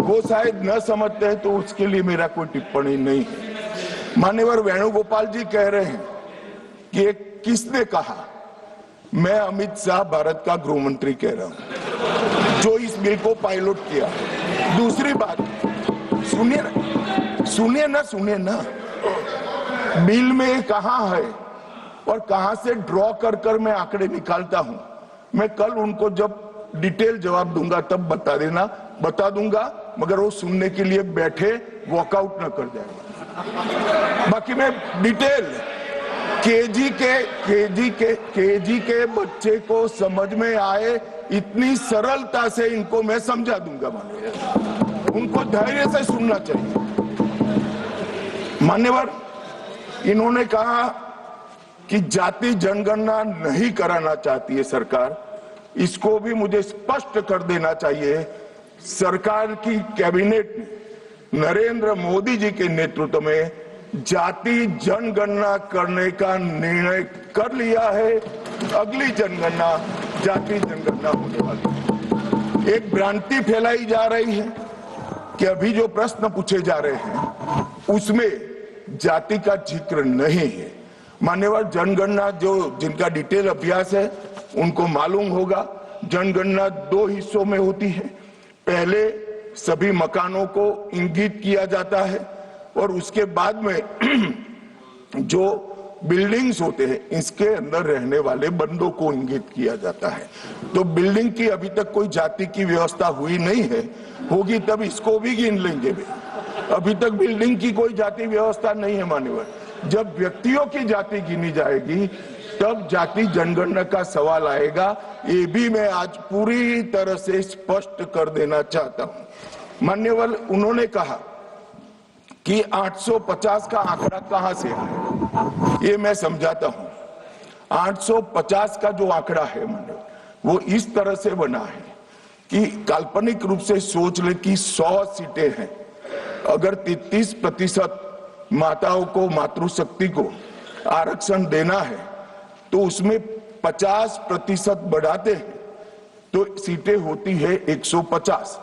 वो शायद न समझते हैं, तो उसके लिए मेरा कोई टिप्पणी नहीं है। मान्यवर वेणुगोपाल जी कह रहे हैं कि किसने कहा? मैं अमित शाह भारत का गृह मंत्री कह रहा हूं, जो इस बिल को पायलट किया। दूसरी बात, सुनिए ना, बिल में कहां है और कहां से ड्रॉ कर मैं आंकड़े निकालता हूं। मैं कल उनको जब डिटेल जवाब दूंगा तब बता दूंगा, मगर वो सुनने के लिए बैठे वॉकआउट न कर जाए। बाकी मैं डिटेल केजी के बच्चे को समझ में आए इतनी सरलता से इनको मैं समझा दूंगा। उनको धैर्य से सुनना चाहिए। मान्यवर, इन्होंने कहा कि जाति जनगणना नहीं कराना चाहती है सरकार। इसको भी मुझे स्पष्ट कर देना चाहिए, सरकार की कैबिनेट ने नरेंद्र मोदी जी के नेतृत्व में जाति जनगणना करने का निर्णय कर लिया है। अगली जनगणना जाति जनगणना होने वाली है। एक भ्रांति फैलाई जा रही है कि अभी जो प्रश्न पूछे जा रहे हैं उसमें जाति का जिक्र नहीं है। मान्यवर, जनगणना जिनका डिटेल अभ्यास है उनको मालूम होगा, जनगणना 2 हिस्सों में होती है। पहले सभी मकानों को इंगित किया जाता है और उसके बाद में जो बिल्डिंग्स होते हैं इसके अंदर रहने वाले बंदों को इंगित किया जाता है। तो बिल्डिंग की अभी तक कोई जाति की व्यवस्था हुई नहीं है, होगी तब इसको भी गिन लेंगे। अभी तक बिल्डिंग की कोई जाति व्यवस्था नहीं है। मान्यवर, जब व्यक्तियों की जाति गिनी जाएगी तब जाति जनगणना का सवाल आएगा। ये भी मैं आज पूरी तरह से स्पष्ट कर देना चाहता हूं। मान्यवर, उन्होंने कहा कि 850 का आंकड़ा कहां से आया, ये मैं समझाता हूं। 850 का जो आंकड़ा है मान्यवर, वो इस तरह से बना है कि काल्पनिक रूप से सोच ले कि 100 सीटें हैं। अगर 33% माताओं को, मातृशक्ति को आरक्षण देना है तो उसमें 50% बढ़ाते हैं तो सीटें होती है 150,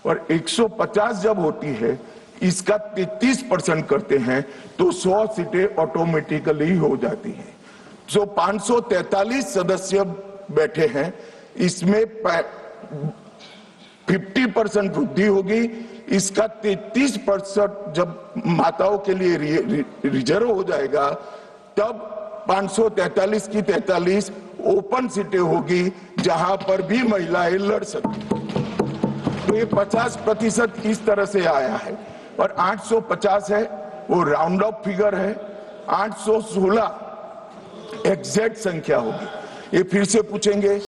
और 150 जब होती है इसका 33% करते हैं तो 100 सीटें ऑटोमेटिकली हो जाती हैं। जो 543 सदस्य बैठे हैं इसमें 50% वृद्धि होगी। इसका 33% जब माताओं के लिए रिजर्व हो जाएगा तब 543 की 43 ओपन सीटें होगी जहां पर भी महिलाएं लड़ सकती। तो ये 50% इस तरह से आया है। और 850 है वो राउंड ऑफ फिगर है। 816 एग्जैक्ट संख्या होगी। ये फिर से पूछेंगे